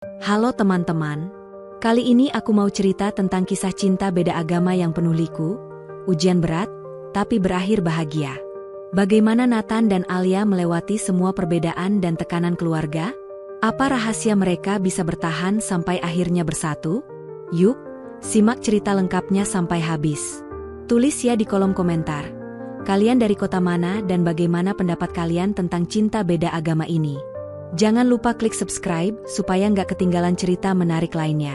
Halo teman-teman, kali ini aku mau cerita tentang kisah cinta beda agama yang penuh liku, ujian berat, tapi berakhir bahagia. Bagaimana Nathan dan Alia melewati semua perbedaan dan tekanan keluarga? Apa rahasia mereka bisa bertahan sampai akhirnya bersatu? Yuk, simak cerita lengkapnya sampai habis. Tulis ya di kolom komentar. Kalian dari kota mana dan bagaimana pendapat kalian tentang cinta beda agama ini? Jangan lupa klik subscribe supaya nggak ketinggalan cerita menarik lainnya.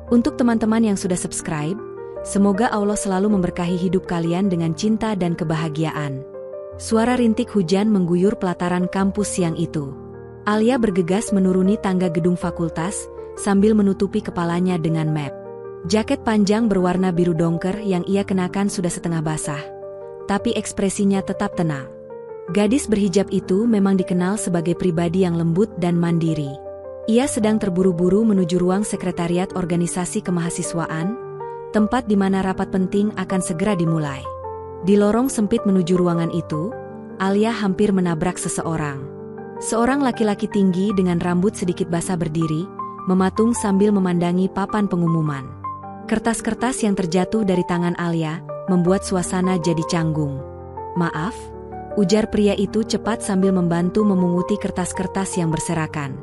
Untuk teman-teman yang sudah subscribe, semoga Allah selalu memberkahi hidup kalian dengan cinta dan kebahagiaan. Suara rintik hujan mengguyur pelataran kampus siang itu. Alia bergegas menuruni tangga gedung fakultas sambil menutupi kepalanya dengan map. Jaket panjang berwarna biru dongker yang ia kenakan sudah setengah basah, tapi ekspresinya tetap tenang. Gadis berhijab itu memang dikenal sebagai pribadi yang lembut dan mandiri. Ia sedang terburu-buru menuju ruang sekretariat organisasi kemahasiswaan, tempat di mana rapat penting akan segera dimulai. Di lorong sempit menuju ruangan itu, Alia hampir menabrak seseorang. Seorang laki-laki tinggi dengan rambut sedikit basah berdiri, mematung sambil memandangi papan pengumuman. Kertas-kertas yang terjatuh dari tangan Alia membuat suasana jadi canggung. "Maaf," ujar pria itu cepat sambil membantu memunguti kertas-kertas yang berserakan.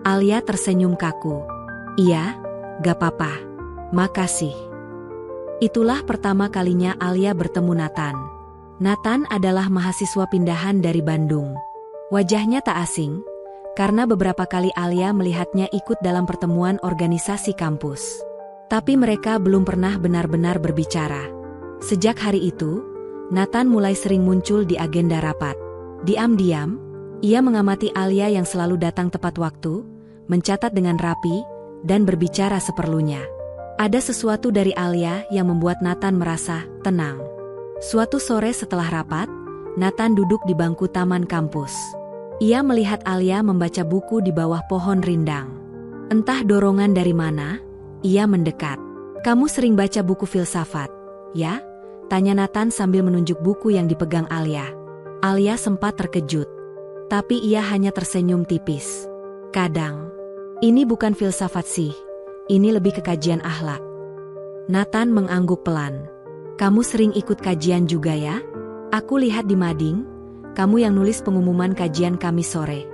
Alia tersenyum kaku. "Iya, gak apa-apa. Makasih." Itulah pertama kalinya Alia bertemu Nathan. Nathan adalah mahasiswa pindahan dari Bandung. Wajahnya tak asing, karena beberapa kali Alia melihatnya ikut dalam pertemuan organisasi kampus. Tapi mereka belum pernah benar-benar berbicara. Sejak hari itu, Nathan mulai sering muncul di agenda rapat. Diam-diam, ia mengamati Alia yang selalu datang tepat waktu, mencatat dengan rapi, dan berbicara seperlunya. Ada sesuatu dari Alia yang membuat Nathan merasa tenang. Suatu sore setelah rapat, Nathan duduk di bangku taman kampus. Ia melihat Alia membaca buku di bawah pohon rindang. Entah dorongan dari mana, ia mendekat. "Kamu sering baca buku filsafat, ya?" tanya Nathan sambil menunjuk buku yang dipegang Alia. Alia sempat terkejut, tapi ia hanya tersenyum tipis. "Kadang. Ini bukan filsafat sih, ini lebih ke kajian akhlak." Nathan mengangguk pelan. "Kamu sering ikut kajian juga ya? Aku lihat di mading, kamu yang nulis pengumuman kajian Kamis sore."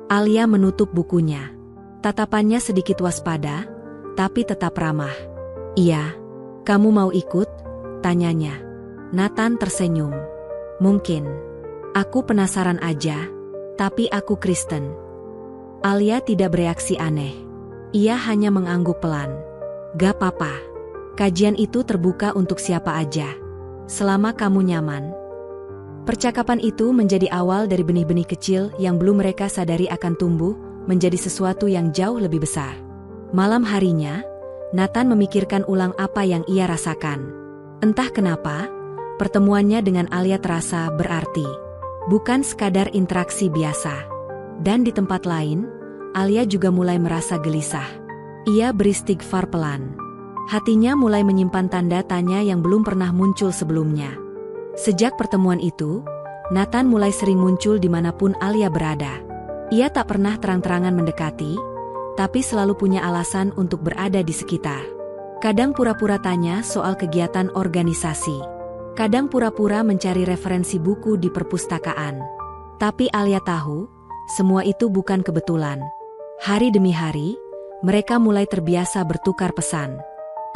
Alia menutup bukunya. Tatapannya sedikit waspada, tapi tetap ramah. "Iya, kamu mau ikut?" tanyanya. Nathan tersenyum. "Mungkin. Aku penasaran aja, tapi aku Kristen." Alia tidak bereaksi aneh. Ia hanya mengangguk pelan. "Gak apa-apa. Kajian itu terbuka untuk siapa aja. Selama kamu nyaman." Percakapan itu menjadi awal dari benih-benih kecil yang belum mereka sadari akan tumbuh menjadi sesuatu yang jauh lebih besar. Malam harinya, Nathan memikirkan ulang apa yang ia rasakan. Entah kenapa, pertemuannya dengan Alia terasa berarti. Bukan sekadar interaksi biasa. Dan di tempat lain, Alia juga mulai merasa gelisah. Ia beristighfar pelan. Hatinya mulai menyimpan tanda tanya yang belum pernah muncul sebelumnya. Sejak pertemuan itu, Nathan mulai sering muncul dimanapun Alia berada. Ia tak pernah terang-terangan mendekati, tapi selalu punya alasan untuk berada di sekitar. Kadang pura-pura tanya soal kegiatan organisasi. Kadang pura-pura mencari referensi buku di perpustakaan. Tapi Alia tahu, semua itu bukan kebetulan. Hari demi hari, mereka mulai terbiasa bertukar pesan.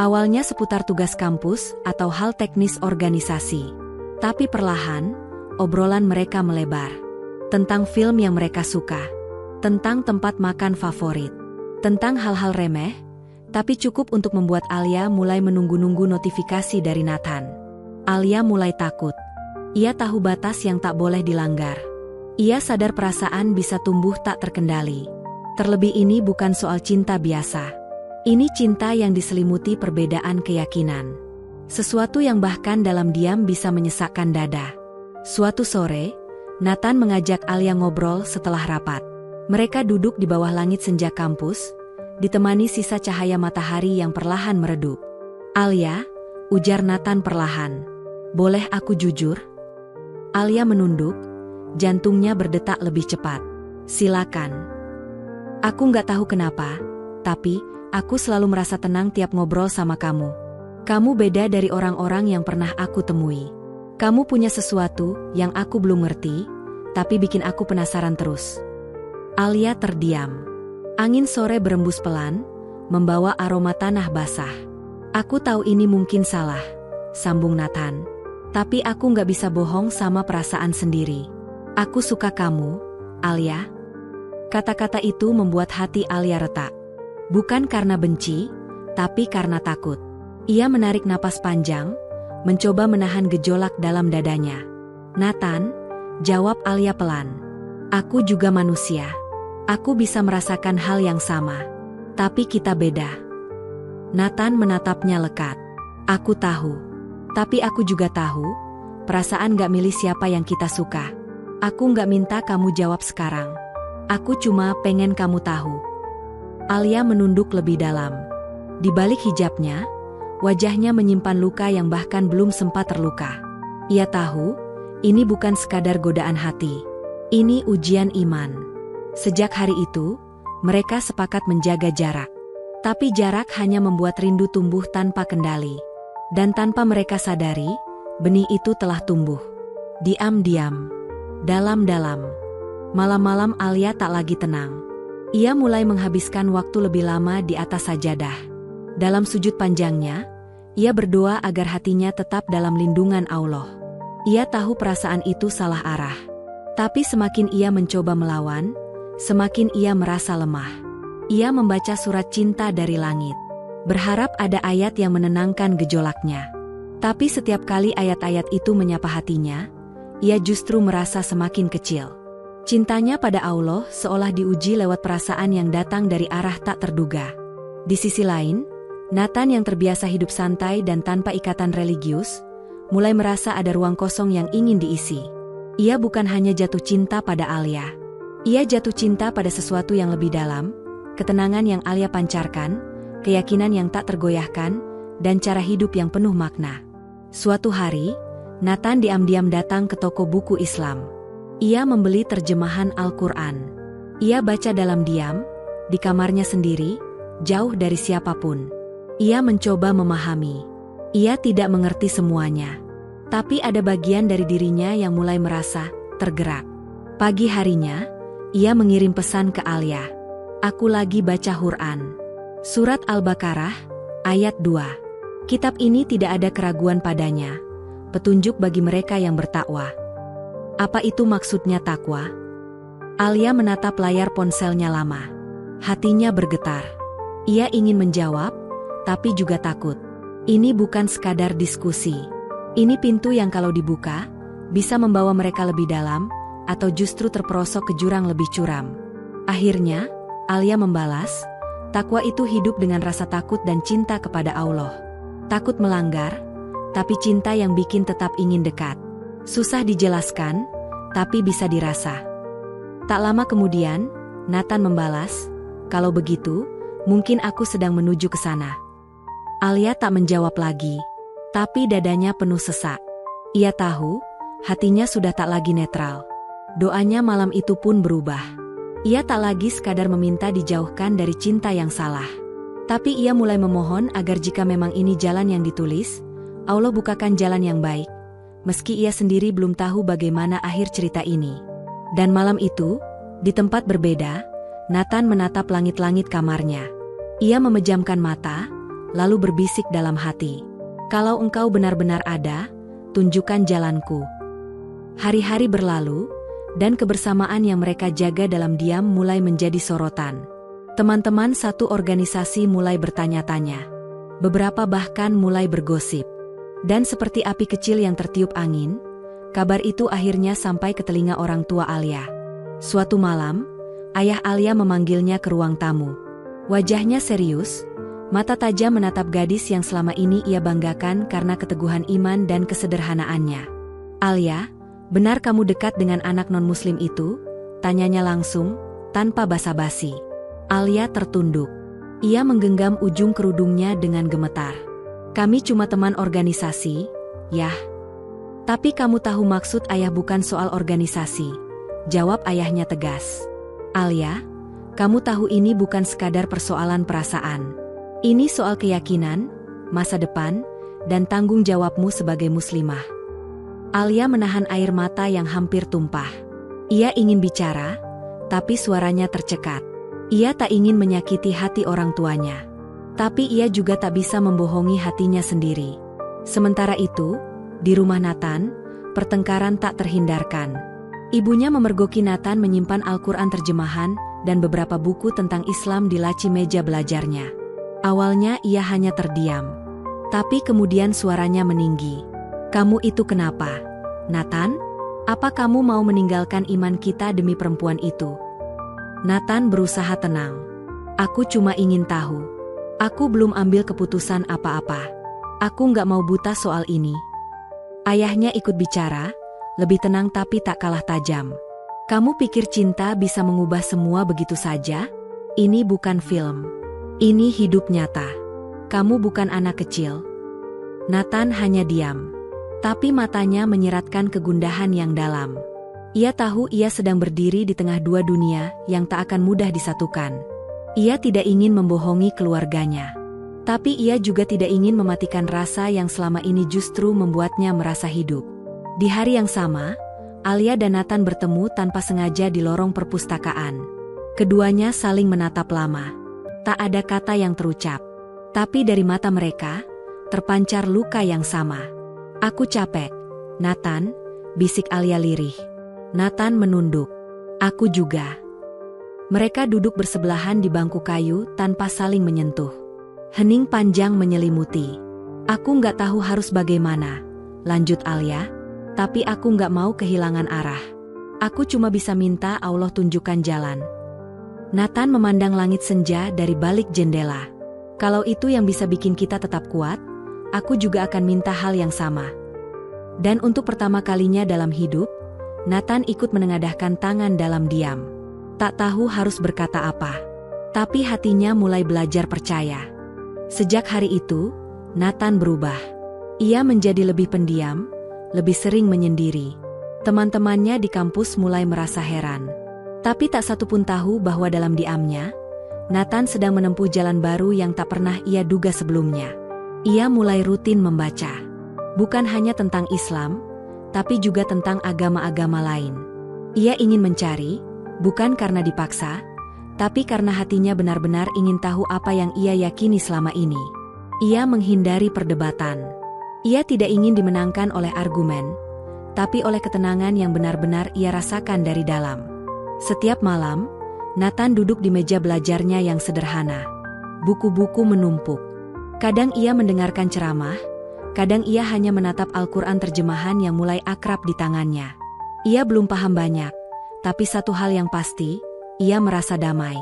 Awalnya seputar tugas kampus atau hal teknis organisasi. Tapi perlahan, obrolan mereka melebar. Tentang film yang mereka suka. Tentang tempat makan favorit. Tentang hal-hal remeh, tapi cukup untuk membuat Alia mulai menunggu-nunggu notifikasi dari Nathan. Alia mulai takut. Ia tahu batas yang tak boleh dilanggar. Ia sadar perasaan bisa tumbuh tak terkendali. Terlebih ini bukan soal cinta biasa. Ini cinta yang diselimuti perbedaan keyakinan. Sesuatu yang bahkan dalam diam bisa menyesakkan dada. Suatu sore, Nathan mengajak Alia ngobrol setelah rapat. Mereka duduk di bawah langit senja kampus, ditemani sisa cahaya matahari yang perlahan meredup. "Alia," ujar Nathan perlahan. "Boleh aku jujur?" Alia menunduk, jantungnya berdetak lebih cepat. "Silakan." "Aku nggak tahu kenapa, Tapi, aku selalu merasa tenang tiap ngobrol sama kamu. Kamu beda dari orang-orang yang pernah aku temui. Kamu punya sesuatu yang aku belum ngerti, tapi bikin aku penasaran terus. Alia terdiam. Angin sore berembus pelan, membawa aroma tanah basah. Aku tahu ini mungkin salah, sambung Nathan. Tapi aku nggak bisa bohong sama perasaan sendiri. Aku suka kamu, Alia. Kata-kata itu membuat hati Alia retak. Bukan karena benci, tapi karena takut. Ia menarik napas panjang, mencoba menahan gejolak dalam dadanya. Nathan, jawab Alia pelan. Aku juga manusia. Aku bisa merasakan hal yang sama. Tapi kita beda. Nathan menatapnya lekat. Aku tahu. Tapi aku juga tahu, perasaan gak milih siapa yang kita suka. Aku gak minta kamu jawab sekarang. Aku cuma pengen kamu tahu. Alia menunduk lebih dalam. Di balik hijabnya, wajahnya menyimpan luka yang bahkan belum sempat terluka. Ia tahu, ini bukan sekadar godaan hati. Ini ujian iman. Sejak hari itu, mereka sepakat menjaga jarak. Tapi jarak hanya membuat rindu tumbuh tanpa kendali. Dan tanpa mereka sadari, benih itu telah tumbuh. Diam-diam. Dalam-dalam. Malam-malam Alia tak lagi tenang. Ia mulai menghabiskan waktu lebih lama di atas sajadah. Dalam sujud panjangnya, ia berdoa agar hatinya tetap dalam lindungan Allah. Ia tahu perasaan itu salah arah. Tapi semakin ia mencoba melawan, semakin ia merasa lemah. Ia membaca surat cinta dari langit, berharap ada ayat yang menenangkan gejolaknya. Tapi setiap kali ayat-ayat itu menyapa hatinya, ia justru merasa semakin kecil. Cintanya pada Allah seolah diuji lewat perasaan yang datang dari arah tak terduga. Di sisi lain, Nathan yang terbiasa hidup santai dan tanpa ikatan religius, mulai merasa ada ruang kosong yang ingin diisi. Ia bukan hanya jatuh cinta pada Alia. Ia jatuh cinta pada sesuatu yang lebih dalam, ketenangan yang Alia pancarkan, keyakinan yang tak tergoyahkan, dan cara hidup yang penuh makna. Suatu hari, Nathan diam-diam datang ke toko buku Islam. Ia membeli terjemahan Al-Quran. Ia baca dalam diam, di kamarnya sendiri, jauh dari siapapun. Ia mencoba memahami. Ia tidak mengerti semuanya. Tapi ada bagian dari dirinya yang mulai merasa tergerak. Pagi harinya, ia mengirim pesan ke Alia. Aku lagi baca Quran. Surat Al-Baqarah, ayat 2. Kitab ini tidak ada keraguan padanya. Petunjuk bagi mereka yang bertakwa. Apa itu maksudnya takwa? Alia menatap layar ponselnya lama. Hatinya bergetar. Ia ingin menjawab, tapi juga takut. Ini bukan sekadar diskusi. Ini pintu yang kalau dibuka, bisa membawa mereka lebih dalam, atau justru terperosok ke jurang lebih curam. Akhirnya, Alia membalas, takwa itu hidup dengan rasa takut dan cinta kepada Allah. Takut melanggar, tapi cinta yang bikin tetap ingin dekat. Susah dijelaskan, tapi bisa dirasa. Tak lama kemudian, Nathan membalas, kalau begitu, mungkin aku sedang menuju ke sana. Alia tak menjawab lagi, tapi dadanya penuh sesak. Ia tahu, hatinya sudah tak lagi netral. Doanya malam itu pun berubah. Ia tak lagi sekadar meminta dijauhkan dari cinta yang salah. Tapi ia mulai memohon agar jika memang ini jalan yang ditulis, Allah bukakan jalan yang baik. Meski ia sendiri belum tahu bagaimana akhir cerita ini. Dan malam itu, di tempat berbeda, Nathan menatap langit-langit kamarnya. Ia memejamkan mata, lalu berbisik dalam hati. Kalau engkau benar-benar ada, tunjukkan jalanku. Hari-hari berlalu, dan kebersamaan yang mereka jaga dalam diam mulai menjadi sorotan. Teman-teman satu organisasi mulai bertanya-tanya. Beberapa bahkan mulai bergosip. Dan seperti api kecil yang tertiup angin, kabar itu akhirnya sampai ke telinga orang tua Alia. Suatu malam, ayah Alia memanggilnya ke ruang tamu. Wajahnya serius, mata tajam menatap gadis yang selama ini ia banggakan karena keteguhan iman dan kesederhanaannya. Alia, benar kamu dekat dengan anak non-muslim itu? Tanyanya langsung, tanpa basa-basi. Alia tertunduk. Ia menggenggam ujung kerudungnya dengan gemetar. Kami cuma teman organisasi, yah. Tapi kamu tahu maksud ayah bukan soal organisasi, jawab ayahnya tegas. Alia, Kamu tahu ini bukan sekadar persoalan perasaan. Ini soal keyakinan, masa depan, dan tanggung jawabmu sebagai muslimah. Alia menahan air mata yang hampir tumpah. Ia ingin bicara, tapi suaranya tercekat. Ia tak ingin menyakiti hati orang tuanya. Tapi ia juga tak bisa membohongi hatinya sendiri. Sementara itu, di rumah Nathan, pertengkaran tak terhindarkan. Ibunya memergoki Nathan menyimpan Al-Quran terjemahan dan beberapa buku tentang Islam di laci meja belajarnya. Awalnya ia hanya terdiam. Tapi kemudian suaranya meninggi. "Kamu itu kenapa, Nathan? Apa kamu mau meninggalkan iman kita demi perempuan itu?" Nathan berusaha tenang. "Aku cuma ingin tahu. Aku belum ambil keputusan apa-apa. Aku nggak mau buta soal ini." Ayahnya ikut bicara, lebih tenang tapi tak kalah tajam. "Kamu pikir cinta bisa mengubah semua begitu saja? Ini bukan film. Ini hidup nyata. Kamu bukan anak kecil." Nathan hanya diam. Tapi matanya menyiratkan kegundahan yang dalam. Ia tahu ia sedang berdiri di tengah dua dunia yang tak akan mudah disatukan. Ia tidak ingin membohongi keluarganya. Tapi ia juga tidak ingin mematikan rasa yang selama ini justru membuatnya merasa hidup. Di hari yang sama, Alia dan Nathan bertemu tanpa sengaja di lorong perpustakaan. Keduanya saling menatap lama. Tak ada kata yang terucap. Tapi dari mata mereka, terpancar luka yang sama. "Aku capek, Nathan," bisik Alia lirih. Nathan menunduk. "Aku juga." Mereka duduk bersebelahan di bangku kayu tanpa saling menyentuh. Hening panjang menyelimuti. "Aku nggak tahu harus bagaimana," lanjut Alia. "Tapi aku nggak mau kehilangan arah. Aku cuma bisa minta Allah tunjukkan jalan." Nathan memandang langit senja dari balik jendela. "Kalau itu yang bisa bikin kita tetap kuat, aku juga akan minta hal yang sama." Dan untuk pertama kalinya dalam hidup, Nathan ikut menengadahkan tangan dalam diam. Tak tahu harus berkata apa. Tapi hatinya mulai belajar percaya. Sejak hari itu, Nathan berubah. Ia menjadi lebih pendiam, lebih sering menyendiri. Teman-temannya di kampus mulai merasa heran. Tapi tak satu pun tahu bahwa dalam diamnya, Nathan sedang menempuh jalan baru yang tak pernah ia duga sebelumnya. Ia mulai rutin membaca. Bukan hanya tentang Islam, tapi juga tentang agama-agama lain. Ia ingin mencari, bukan karena dipaksa, tapi karena hatinya benar-benar ingin tahu apa yang ia yakini selama ini. Ia menghindari perdebatan. Ia tidak ingin dimenangkan oleh argumen, tapi oleh ketenangan yang benar-benar ia rasakan dari dalam. Setiap malam, Nathan duduk di meja belajarnya yang sederhana. Buku-buku menumpuk. Kadang ia mendengarkan ceramah, kadang ia hanya menatap Al-Quran terjemahan yang mulai akrab di tangannya. Ia belum paham banyak, tapi satu hal yang pasti, ia merasa damai.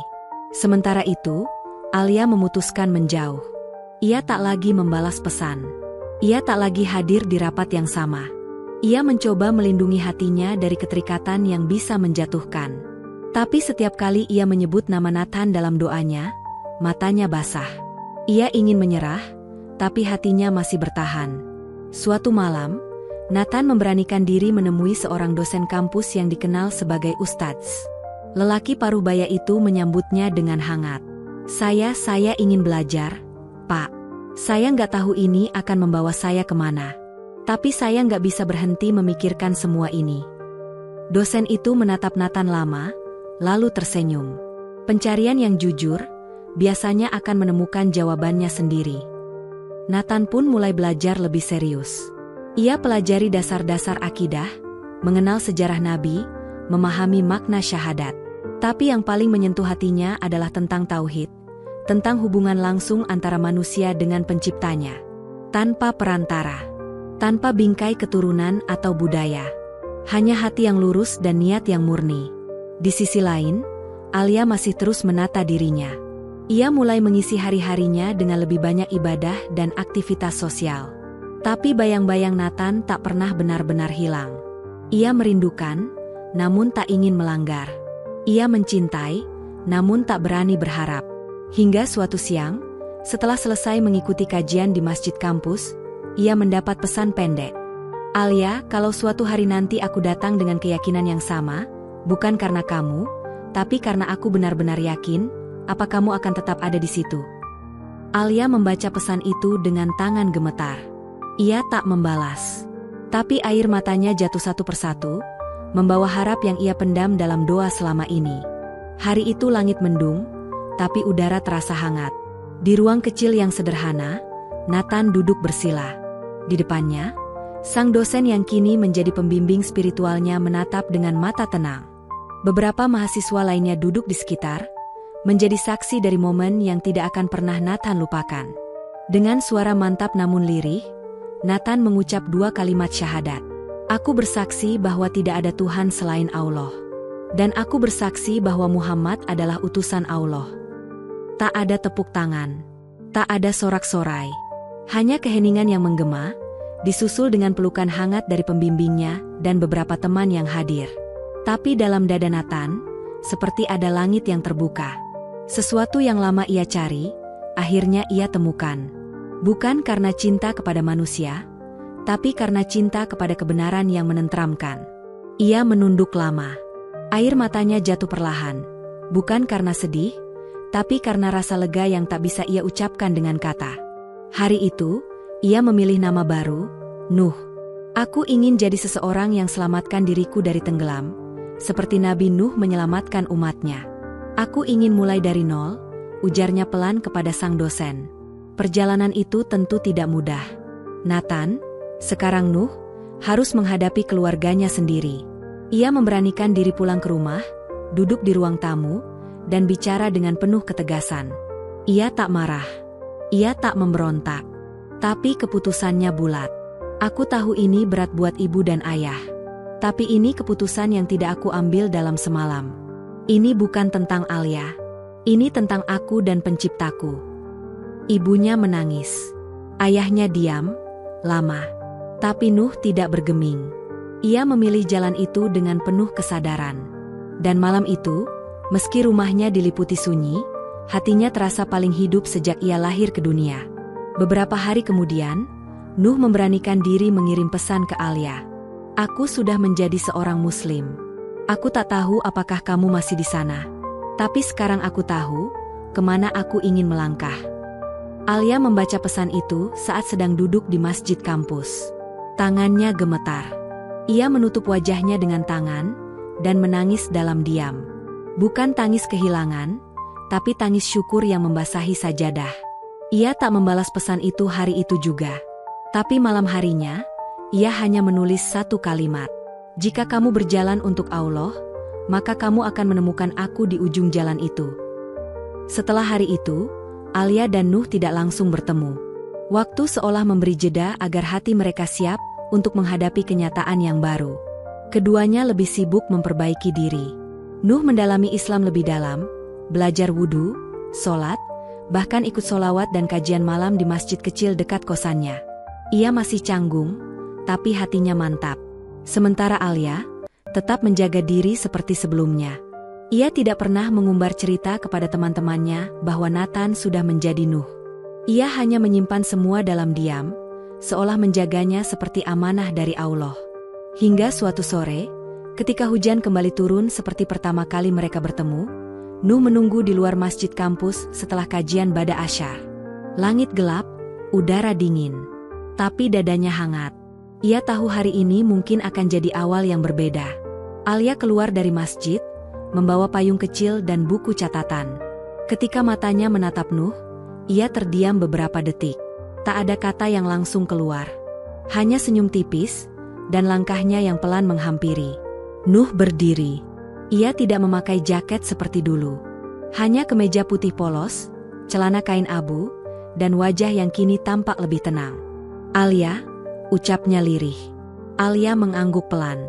Sementara itu, Alia memutuskan menjauh. Ia tak lagi membalas pesan. Ia tak lagi hadir di rapat yang sama. Ia mencoba melindungi hatinya dari keterikatan yang bisa menjatuhkan. Tapi setiap kali ia menyebut nama Nathan dalam doanya, matanya basah. Ia ingin menyerah, tapi hatinya masih bertahan. Suatu malam, Nathan memberanikan diri menemui seorang dosen kampus yang dikenal sebagai Ustadz. Lelaki parubaya itu menyambutnya dengan hangat. Saya ingin belajar, Pak. Saya nggak tahu ini akan membawa saya kemana. Tapi saya nggak bisa berhenti memikirkan semua ini." Dosen itu menatap Nathan lama, lalu tersenyum. Pencarian yang jujur, biasanya akan menemukan jawabannya sendiri. Nathan pun mulai belajar lebih serius. Ia pelajari dasar-dasar akidah, mengenal sejarah Nabi, memahami makna syahadat. Tapi yang paling menyentuh hatinya adalah tentang tauhid, tentang hubungan langsung antara manusia dengan penciptanya. Tanpa perantara, tanpa bingkai keturunan atau budaya. Hanya hati yang lurus dan niat yang murni. Di sisi lain, Alia masih terus menata dirinya. Ia mulai mengisi hari-harinya dengan lebih banyak ibadah dan aktivitas sosial. Tapi bayang-bayang Nathan tak pernah benar-benar hilang. Ia merindukan, namun tak ingin melanggar. Ia mencintai, namun tak berani berharap. Hingga suatu siang, setelah selesai mengikuti kajian di masjid kampus, ia mendapat pesan pendek. "Alia, kalau suatu hari nanti aku datang dengan keyakinan yang sama, bukan karena kamu, Tapi karena aku benar-benar yakin, apa kamu akan tetap ada di situ?" Alia membaca pesan itu dengan tangan gemetar. Ia tak membalas. Tapi air matanya jatuh satu persatu, membawa harap yang ia pendam dalam doa selama ini. Hari itu langit mendung, tapi udara terasa hangat. Di ruang kecil yang sederhana, Nathan duduk bersila. Di depannya, sang dosen yang kini menjadi pembimbing spiritualnya menatap dengan mata tenang. Beberapa mahasiswa lainnya duduk di sekitar, menjadi saksi dari momen yang tidak akan pernah Nathan lupakan. Dengan suara mantap namun lirih, Nathan mengucap 2 kalimat syahadat. "Aku bersaksi bahwa tidak ada Tuhan selain Allah. Dan aku bersaksi bahwa Muhammad adalah utusan Allah." Tak ada tepuk tangan. Tak ada sorak-sorai. Hanya keheningan yang menggema, disusul dengan pelukan hangat dari pembimbingnya dan beberapa teman yang hadir. Tapi dalam dada Nathan, seperti ada langit yang terbuka. Sesuatu yang lama ia cari, akhirnya ia temukan. Bukan karena cinta kepada manusia, tapi karena cinta kepada kebenaran yang menenteramkan. Ia menunduk lama. Air matanya jatuh perlahan. Bukan karena sedih, tapi karena rasa lega yang tak bisa ia ucapkan dengan kata. Hari itu, ia memilih nama baru, Nuh. "Aku ingin jadi seseorang yang selamatkan diriku dari tenggelam, seperti Nabi Nuh menyelamatkan umatnya. Aku ingin mulai dari nol," ujarnya pelan kepada sang dosen. Perjalanan itu tentu tidak mudah. Nathan, sekarang Nuh, harus menghadapi keluarganya sendiri. Ia memberanikan diri pulang ke rumah, duduk di ruang tamu, dan bicara dengan penuh ketegasan. Ia tak marah. Ia tak memberontak. Tapi keputusannya bulat. "Aku tahu ini berat buat ibu dan ayah. Tapi ini keputusan yang tidak aku ambil dalam semalam. Ini bukan tentang Alia. Ini tentang aku dan penciptaku." Ibunya menangis. Ayahnya diam, lama. Tapi Nuh tidak bergeming. Ia memilih jalan itu dengan penuh kesadaran. Dan malam itu, meski rumahnya diliputi sunyi, hatinya terasa paling hidup sejak ia lahir ke dunia. Beberapa hari kemudian, Nuh memberanikan diri mengirim pesan ke Alia. "Aku sudah menjadi seorang Muslim. Aku tak tahu apakah kamu masih di sana. Tapi sekarang aku tahu, kemana aku ingin melangkah." Alia membaca pesan itu saat sedang duduk di masjid kampus. Tangannya gemetar. Ia menutup wajahnya dengan tangan, dan menangis dalam diam. Bukan tangis kehilangan, tapi tangis syukur yang membasahi sajadah. Ia tak membalas pesan itu hari itu juga. Tapi malam harinya, ia hanya menulis 1 kalimat. "Jika kamu berjalan untuk Allah, maka kamu akan menemukan aku di ujung jalan itu." Setelah hari itu, Alia dan Nuh tidak langsung bertemu. Waktu seolah memberi jeda agar hati mereka siap untuk menghadapi kenyataan yang baru. Keduanya lebih sibuk memperbaiki diri. Nuh mendalami Islam lebih dalam, belajar wudhu, sholat, bahkan ikut sholawat dan kajian malam di masjid kecil dekat kosannya. Ia masih canggung, tapi hatinya mantap. Sementara Alia tetap menjaga diri seperti sebelumnya. Ia tidak pernah mengumbar cerita kepada teman-temannya bahwa Nathan sudah menjadi Nuh. Ia hanya menyimpan semua dalam diam, seolah menjaganya seperti amanah dari Allah. Hingga suatu sore, ketika hujan kembali turun seperti pertama kali mereka bertemu, Nuh menunggu di luar masjid kampus setelah kajian bada asyar. Langit gelap, udara dingin. Tapi dadanya hangat. Ia tahu hari ini mungkin akan jadi awal yang berbeda. Alia keluar dari masjid, membawa payung kecil dan buku catatan. Ketika matanya menatap Nuh, ia terdiam beberapa detik. Tak ada kata yang langsung keluar. Hanya senyum tipis, dan langkahnya yang pelan menghampiri. Nuh berdiri. Ia tidak memakai jaket seperti dulu. Hanya kemeja putih polos, celana kain abu, dan wajah yang kini tampak lebih tenang. "Alia," ucapnya lirih. Alia mengangguk pelan.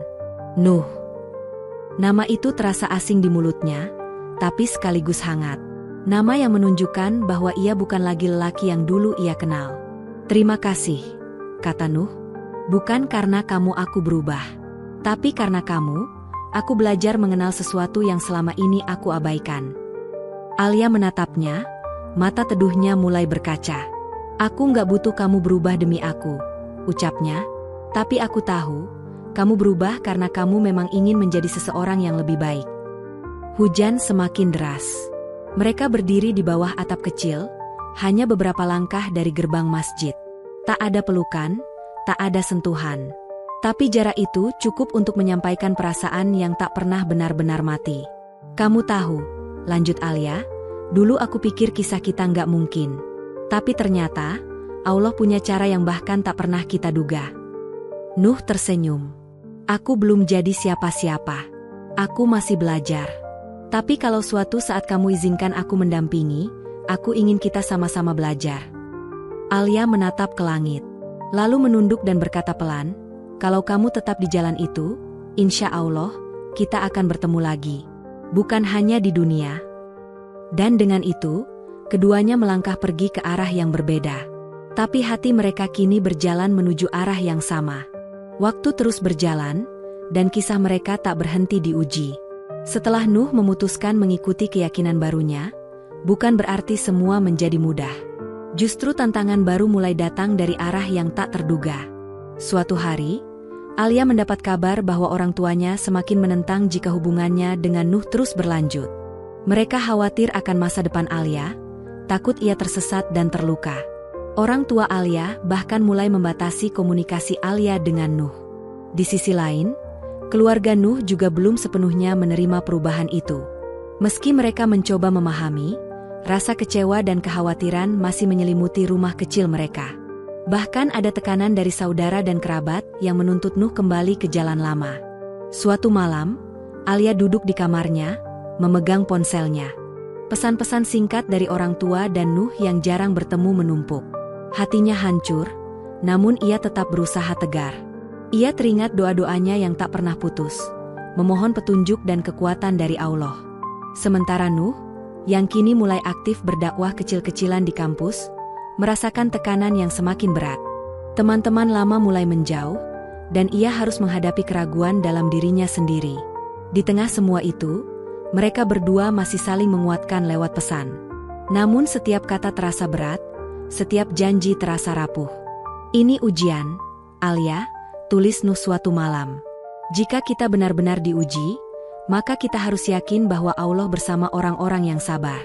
"Nuh." Nama itu terasa asing di mulutnya, tapi sekaligus hangat. Nama yang menunjukkan bahwa ia bukan lagi lelaki yang dulu ia kenal. "Terima kasih," kata Nuh. "Bukan karena kamu aku berubah. Tapi karena kamu, aku belajar mengenal sesuatu yang selama ini aku abaikan." Alia menatapnya, mata teduhnya mulai berkaca. "Aku nggak butuh kamu berubah demi aku," ucapnya. "Tapi aku tahu, kamu berubah karena kamu memang ingin menjadi seseorang yang lebih baik." Hujan semakin deras. Mereka berdiri di bawah atap kecil, hanya beberapa langkah dari gerbang masjid. Tak ada pelukan, tak ada sentuhan. Tapi jarak itu cukup untuk menyampaikan perasaan yang tak pernah benar-benar mati. Kamu tahu, lanjut Alia, dulu aku pikir kisah kita nggak mungkin. Tapi ternyata, Allah punya cara yang bahkan tak pernah kita duga. Nuh tersenyum. Aku belum jadi siapa-siapa. Aku masih belajar. Tapi kalau suatu saat kamu izinkan aku mendampingi, aku ingin kita sama-sama belajar. Alia menatap ke langit, lalu menunduk dan berkata pelan, kalau kamu tetap di jalan itu, insya Allah, kita akan bertemu lagi. Bukan hanya di dunia. Dan dengan itu, keduanya melangkah pergi ke arah yang berbeda. Tapi hati mereka kini berjalan menuju arah yang sama. Waktu terus berjalan, dan kisah mereka tak berhenti diuji. Setelah Nuh memutuskan mengikuti keyakinan barunya, bukan berarti semua menjadi mudah. Justru tantangan baru mulai datang dari arah yang tak terduga. Suatu hari, Alia mendapat kabar bahwa orang tuanya semakin menentang jika hubungannya dengan Nuh terus berlanjut. Mereka khawatir akan masa depan Alia, takut ia tersesat dan terluka. Orang tua Alia bahkan mulai membatasi komunikasi Alia dengan Nuh. Di sisi lain, keluarga Nuh juga belum sepenuhnya menerima perubahan itu. Meski mereka mencoba memahami, rasa kecewa dan kekhawatiran masih menyelimuti rumah kecil mereka. Bahkan ada tekanan dari saudara dan kerabat yang menuntut Nuh kembali ke jalan lama. Suatu malam, Alia duduk di kamarnya, memegang ponselnya. Pesan-pesan singkat dari orang tua dan Nuh yang jarang bertemu menumpuk. Hatinya hancur, namun ia tetap berusaha tegar. Ia teringat doa-doanya yang tak pernah putus, memohon petunjuk dan kekuatan dari Allah. Sementara Nuh, yang kini mulai aktif berdakwah kecil-kecilan di kampus, merasakan tekanan yang semakin berat. Teman-teman lama mulai menjauh, dan ia harus menghadapi keraguan dalam dirinya sendiri. Di tengah semua itu, mereka berdua masih saling menguatkan lewat pesan. Namun setiap kata terasa berat, setiap janji terasa rapuh. Ini ujian, Alia, tulis Nuh suatu malam. Jika kita benar-benar diuji, maka kita harus yakin bahwa Allah bersama orang-orang yang sabar.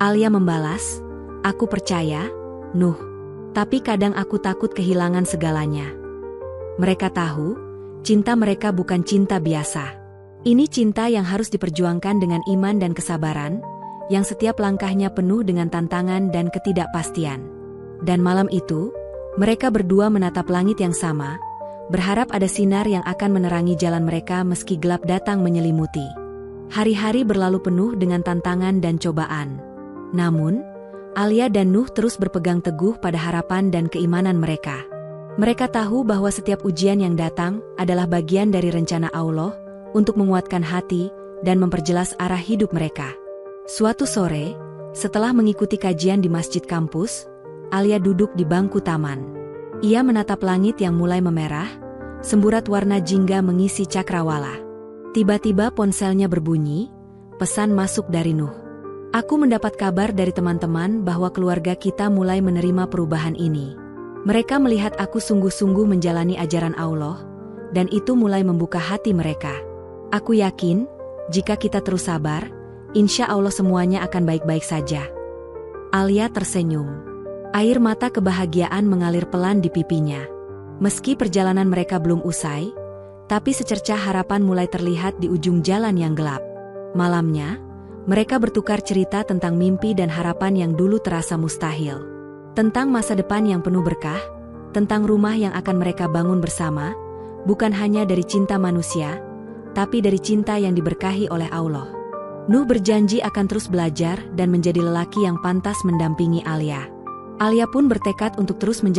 Alia membalas, aku percaya, Nuh. Tapi kadang aku takut kehilangan segalanya. Mereka tahu, cinta mereka bukan cinta biasa. Ini cinta yang harus diperjuangkan dengan iman dan kesabaran, yang setiap langkahnya penuh dengan tantangan dan ketidakpastian. Dan malam itu, mereka berdua menatap langit yang sama, berharap ada sinar yang akan menerangi jalan mereka meski gelap datang menyelimuti. Hari-hari berlalu penuh dengan tantangan dan cobaan. Namun, Alia dan Nuh terus berpegang teguh pada harapan dan keimanan mereka. Mereka tahu bahwa setiap ujian yang datang adalah bagian dari rencana Allah untuk menguatkan hati dan memperjelas arah hidup mereka. Suatu sore, setelah mengikuti kajian di masjid kampus, Alia duduk di bangku taman. Ia menatap langit yang mulai memerah, semburat warna jingga mengisi cakrawala. Tiba-tiba ponselnya berbunyi, pesan masuk dari Nuh. Aku mendapat kabar dari teman-teman bahwa keluarga kita mulai menerima perubahan ini. Mereka melihat aku sungguh-sungguh menjalani ajaran Allah, dan itu mulai membuka hati mereka. Aku yakin, jika kita terus sabar, insya Allah semuanya akan baik-baik saja. Alia tersenyum. Air mata kebahagiaan mengalir pelan di pipinya. Meski perjalanan mereka belum usai, tapi secercah harapan mulai terlihat di ujung jalan yang gelap. Malamnya, mereka bertukar cerita tentang mimpi dan harapan yang dulu terasa mustahil. Tentang masa depan yang penuh berkah, tentang rumah yang akan mereka bangun bersama, bukan hanya dari cinta manusia, tapi dari cinta yang diberkahi oleh Allah. Nuh berjanji akan terus belajar dan menjadi lelaki yang pantas mendampingi Alia. Alia pun bertekad untuk terus menjadi